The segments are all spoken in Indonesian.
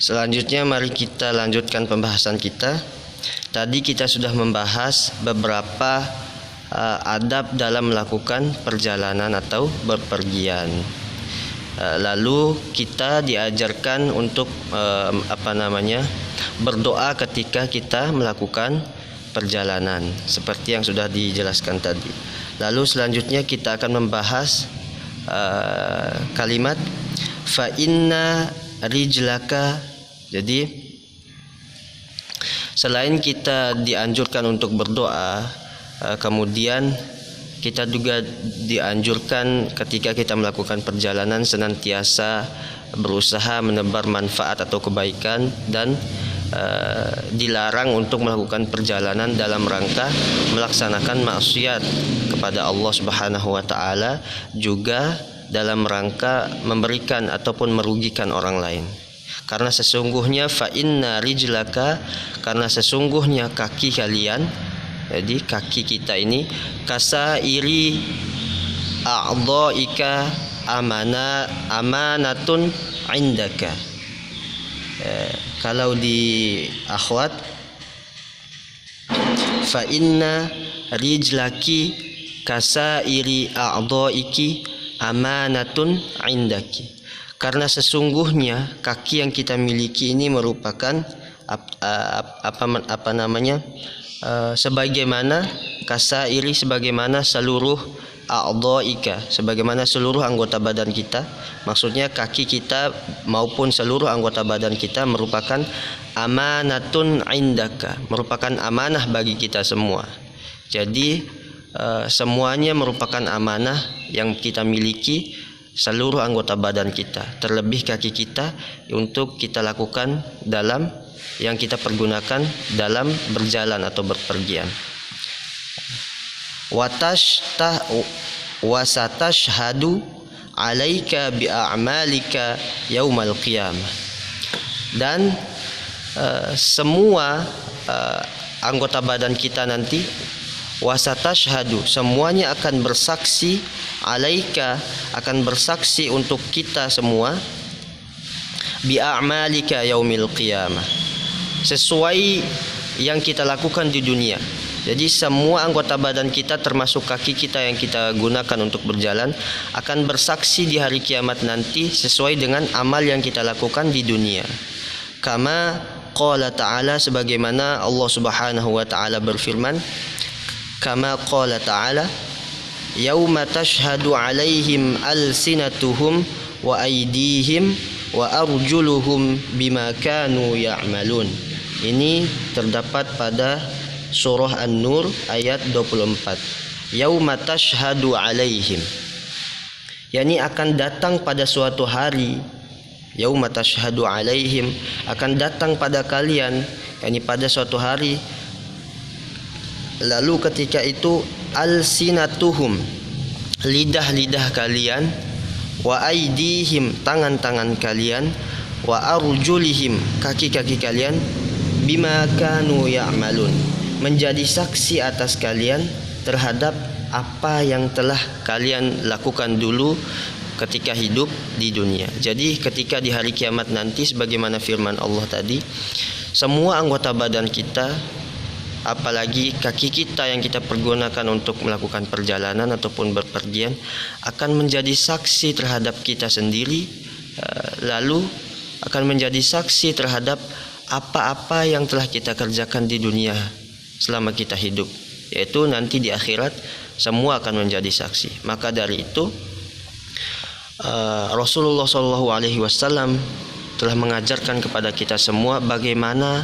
Selanjutnya mari kita lanjutkan pembahasan kita. Tadi kita sudah membahas beberapa adab dalam melakukan perjalanan atau berpergian. Lalu kita diajarkan untuk berdoa ketika kita melakukan perjalanan seperti yang sudah dijelaskan tadi. Lalu selanjutnya kita akan membahas kalimat fa inna rijlaka. Jadi selain kita dianjurkan untuk berdoa, kemudian kita juga dianjurkan ketika kita melakukan perjalanan senantiasa berusaha menebar manfaat atau kebaikan, dan dilarang untuk melakukan perjalanan dalam rangka melaksanakan maksiat kepada Allah Subhanahu wa taala, juga dalam rangka memberikan ataupun merugikan orang lain. Karena sesungguhnya fa inna rijlaka, karena sesungguhnya kaki kalian, jadi kaki kita ini kasairi a'dha'ika amanatun indaka. Kalau di akhwat fa inna rijlaki kasairi a'dha'iki amanatun indaki. Karena sesungguhnya kaki yang kita miliki ini merupakan sebagaimana kasairi, sebagaimana seluruh a'dha'ika, sebagaimana seluruh anggota badan kita. Maksudnya kaki kita maupun seluruh anggota badan kita merupakan amanatun indaka, merupakan amanah bagi kita semua. Jadi semuanya merupakan amanah yang kita miliki, seluruh anggota badan kita, terlebih kaki kita, untuk kita lakukan dalam yang kita pergunakan dalam berjalan atau berpergian. Wasatashhadu alaika bi'a'malika yaumal qiyamah. Dan semua anggota badan kita nanti, wasatashhadu, semuanya akan bersaksi, alaika, akan bersaksi untuk kita semua, bi'a'malika yaumil qiyamah, sesuai yang kita lakukan di dunia. Jadi semua anggota badan kita termasuk kaki kita yang kita gunakan untuk berjalan akan bersaksi di hari kiamat nanti sesuai dengan amal yang kita lakukan di dunia. Kama qala ta'ala, sebagaimana Allah Subhanahu wa taala berfirman, kama qala ta'ala yauma tashhadu alaihim alsinatuhum wa aydihim wa arjuluhum bima kanu ya'malun. Ini terdapat pada surah An-Nur ayat 24. Yauma tashhadu alaihim, yakni akan datang pada suatu hari. Yauma tashhadu alaihim, akan datang pada kalian, yakni pada suatu hari. Lalu ketika itu alsinatuhum, lidah-lidah kalian, wa aidihim, tangan-tangan kalian, wa arjulihim, kaki-kaki kalian, bima kanu ya'malun, menjadi saksi atas kalian terhadap apa yang telah kalian lakukan dulu ketika hidup di dunia. Jadi ketika di hari kiamat nanti, sebagaimana firman Allah tadi, semua anggota badan kita, apalagi kaki kita yang kita pergunakan untuk melakukan perjalanan ataupun berpergian, akan menjadi saksi terhadap kita sendiri, lalu akan menjadi saksi terhadap apa-apa yang telah kita kerjakan di dunia selama kita hidup, yaitu nanti di akhirat semua akan menjadi saksi. Maka dari itu Rasulullah SAW telah mengajarkan kepada kita semua bagaimana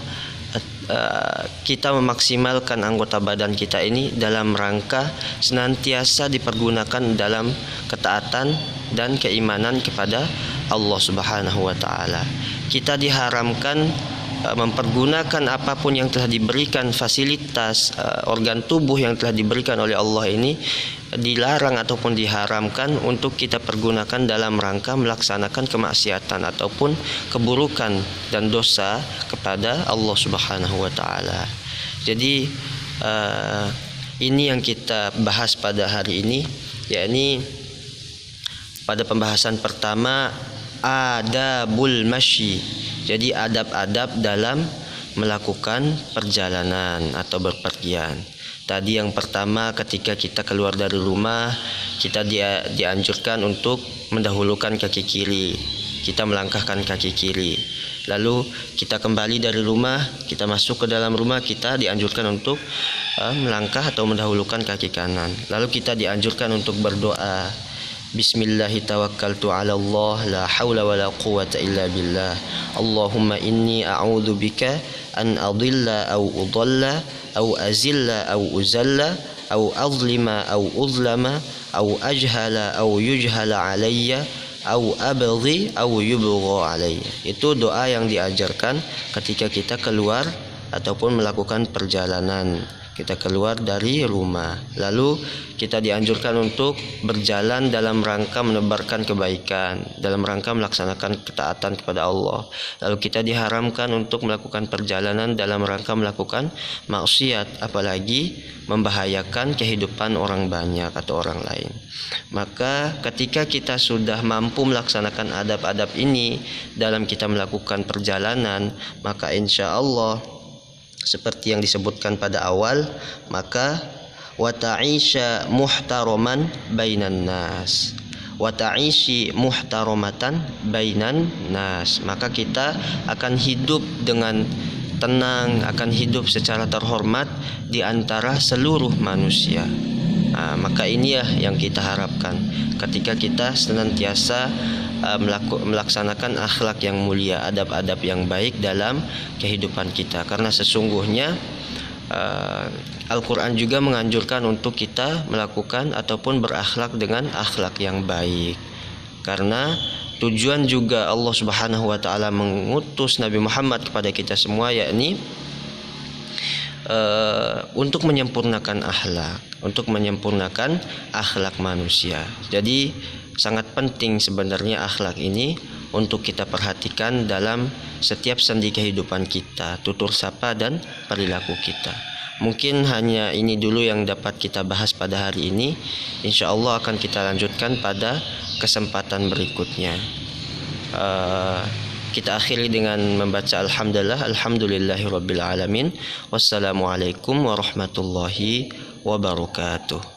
kita memaksimalkan anggota badan kita ini dalam rangka senantiasa dipergunakan dalam ketaatan dan keimanan kepada Allah Subhanahu wa taala. Kita diharamkan mempergunakan apapun yang telah diberikan, fasilitas organ tubuh yang telah diberikan oleh Allah ini, dilarang ataupun diharamkan untuk kita pergunakan dalam rangka melaksanakan kemaksiatan ataupun keburukan dan dosa kepada Allah Subhanahu wa taala. Jadi ini yang kita bahas pada hari ini, yakni pada pembahasan pertama adabul masyi, Jadi adab-adab dalam melakukan perjalanan atau berpergian. Tadi yang pertama, ketika kita keluar dari rumah, kita dianjurkan untuk mendahulukan kaki kiri. Kita melangkahkan kaki kiri. Lalu kita kembali dari rumah, kita masuk ke dalam rumah, kita dianjurkan untuk melangkah atau mendahulukan kaki kanan. Lalu kita dianjurkan untuk berdoa. Bismillahi tawakkaltu ala Allah, la hawla wa la quwata illa billah. Allahumma inni a'udhu bika an adilla au udalla au azilla au uzalla au azlima au uzlama au ajhala au yujhala alayya au abghi au yubgha alayya. Itu doa yang diajarkan ketika kita keluar ataupun melakukan perjalanan. Kita keluar dari rumah. Lalu kita dianjurkan untuk berjalan dalam rangka menebarkan kebaikan, dalam rangka melaksanakan ketaatan kepada Allah. Lalu kita diharamkan untuk melakukan perjalanan dalam rangka melakukan maksiat, apalagi membahayakan kehidupan orang banyak atau orang lain. Maka ketika kita sudah mampu melaksanakan adab-adab ini dalam kita melakukan perjalanan, maka insya Allah seperti yang disebutkan pada awal, maka wa ta'isha muhtaraman bainan nas, wa ta'ishi muhtaramatan bainan nas, maka kita akan hidup dengan tenang, akan hidup secara terhormat di antara seluruh manusia. Maka ini ya yang kita harapkan ketika kita senantiasa melaksanakan akhlak yang mulia, adab-adab yang baik dalam kehidupan kita. Karena sesungguhnya Al-Quran juga menganjurkan untuk kita melakukan ataupun berakhlak dengan akhlak yang baik. Karena tujuan juga Allah Subhanahu wa taala mengutus Nabi Muhammad kepada kita semua, yakni untuk menyempurnakan akhlak, untuk menyempurnakan akhlak manusia. Jadi sangat penting sebenarnya akhlak ini untuk kita perhatikan dalam setiap sendi kehidupan kita, tutur sapa dan perilaku kita. Mungkin hanya ini dulu yang dapat kita bahas pada hari ini. Insya Allah akan kita lanjutkan pada kesempatan berikutnya. Kita akhiri dengan membaca alhamdulillahirabbil alamin. Wassalamualaikum warahmatullahi wabarakatuh.